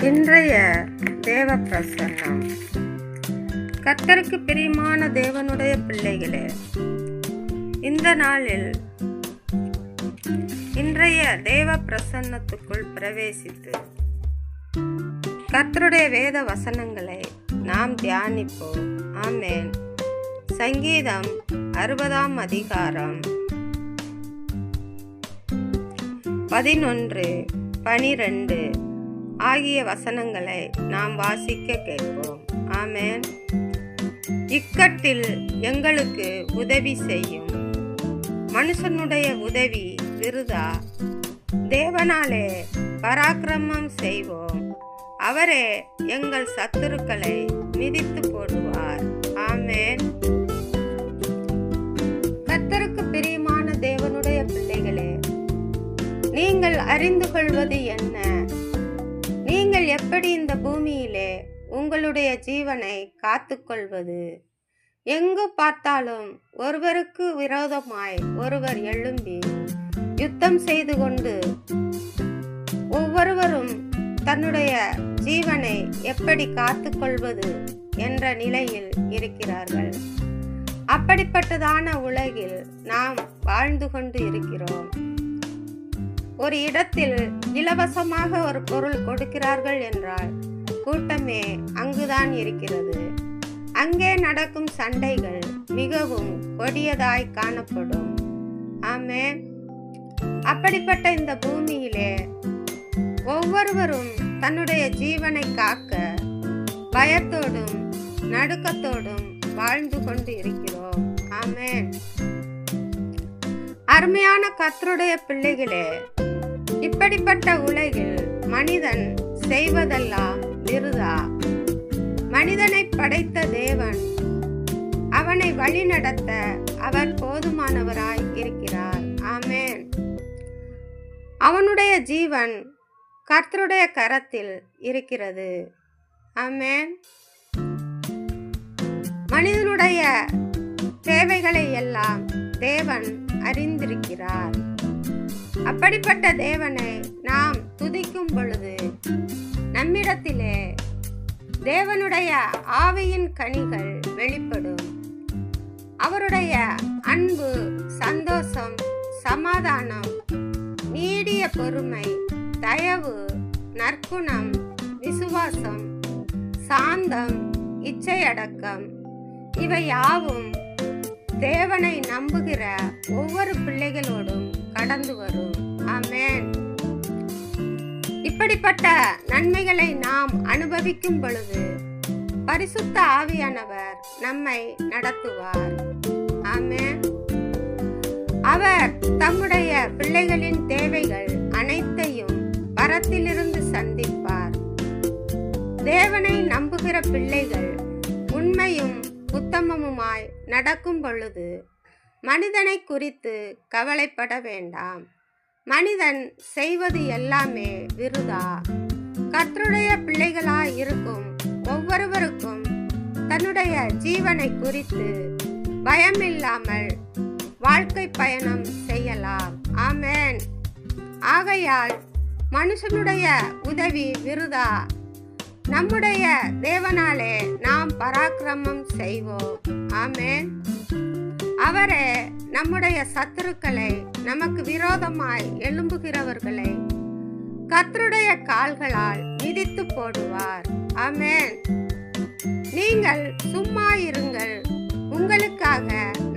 இன்றைய தேவ பிரசன்னம். கர்த்தருக்கு பிரியமான தேவனுடைய பிள்ளைகளே, இந்த நாளில் இன்றைய தேவ பிரசன்னத்துக்குள் பிரவேசித்து கர்த்தருடைய வேத வசனங்களை நாம் தியானிப்போம். ஆமென். சங்கீதம் 60 அதிகாரம் 11, 12 ஆகிய வசனங்களை நாம் வாசிக்க கேட்போம். ஆமென். இக்கட்டில் எங்களுக்கு உதவி செய்யும். மனுஷனுடைய உதவி விருதா. தேவனாலே பராக்கிரமம் செய்வோம். அவரே எங்கள் சத்துருக்களை மிதித்து போடுவார். ஆமென். கர்த்தருக்கு பிரியமான தேவனுடைய பிள்ளைகளே, நீங்கள் அறிந்து கொள்வது என்ன? நீங்கள் எப்படி இந்த பூமியிலே உங்களுடைய ஜீவனை காத்துக்கொள்வது? எங்கு பார்த்தாலும் ஒருவருக்கு விரோதமாய் ஒருவர் எழும்பி யுத்தம் செய்து கொண்டு ஒவ்வொருவரும் தன்னுடைய ஜீவனை எப்படி காத்துக்கொள்வது என்ற நிலையில் இருக்கிறார்கள். அப்படிப்பட்டதான உலகில் நாம் வாழ்ந்து கொண்டு இருக்கிறோம். ஒரு இடத்தில் இலவசமாக ஒரு பொருள் கொடுக்கிறார்கள் என்றால் கூட்டமே அங்குதான் இருக்கிறது. அங்கே நடக்கும் சண்டைகள் மிகவும் கொடியதாய் காணப்படும். ஆமென். அப்படிப்பட்ட இந்த பூமியிலே ஒவ்வொருவரும் தன்னுடைய ஜீவனை காக்க பயத்தோடும் நடுக்கத்தோடும் வாழ்ந்து கொண்டு இருக்கிறோம். ஆமென். அருமையான கர்த்தருடைய பிள்ளைகளே, இப்படிப்பட்ட உலகில் மனிதன் செய்வதெல்லாம் விருதா. மனிதனை படைத்த தேவன் அவனை வழிநடத்த அவர் போதுமானவராய் இருக்கிறார். ஆமென். அவனுடைய ஜீவன் கர்த்தருடைய கரத்தில் இருக்கிறது. ஆமென். மனிதனுடைய தேவைகளை எல்லாம் தேவன் அறிந்திருக்கிறார். அப்படிப்பட்ட தேவனை நாம் துதிக்கும் பொழுது நம்மிடத்திலே தேவனுடைய ஆவியின் கனிகள் வெளிப்படும். அவருடைய அன்பு, சந்தோஷம், சமாதானம், நீடிய பொறுமை, தயவு, நற்குணம், விசுவாசம், சாந்தம், இச்சையடக்கம் இவை யாவும் தேவனை நம்புகிற ஒவ்வொரு பிள்ளைகளோடும் கடந்து வரும். ஆமென். இப்படிப்பட்ட நன்மைகளை நாம் அனுபவிக்கும் பொழுது பரிசுத்த ஆவியானவர் நம்மை நடத்துவார். ஆமென். அவர் தம்முடைய பிள்ளைகளின் தேவைகள் அனைத்தையும் பரத்திலிருந்து சந்திப்பார். தேவனை நம்புகிற பிள்ளைகள் உண்மையும் உத்தமமுமாய் நடக்கும் பொழுது மனிதனை குறித்து கவலைப்பட வேண்டாம். மனிதன் செய்வது எல்லாமே விருதா. கர்த்தருடைய பிள்ளைகளாய் இருக்கும் ஒவ்வொருவருக்கும் தன்னுடைய ஜீவனை குறித்து பயமில்லாமல் வாழ்க்கை பயணம் செய்யலாம். ஆமென். ஆகையால் மனுஷனுடைய உதவி விருதா. நம்முடைய தேவனாலே நாம் பராக்கிரமம் செய்வோம். ஆமென். அவரே நம்முடைய சத்துருக்களை, நமக்கு விரோதமாய் எழும்புகிறவர்களை கர்த்தருடைய கால்களால் மிதித்து போடுவார். ஆமென். நீங்கள் சும்மா இருங்கள், உங்களுக்காக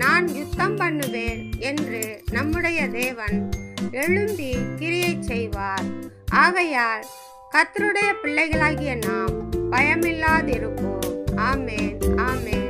நான் யுத்தம் பண்ணுவேன் என்று நம்முடைய தேவன் எழும்பி கிரியை செய்வார். ஆகையால் கர்த்தருடைய பிள்ளைகளாகிய நாம் பயமில்லாதிருப்போம். ஆமென். ஆமென்.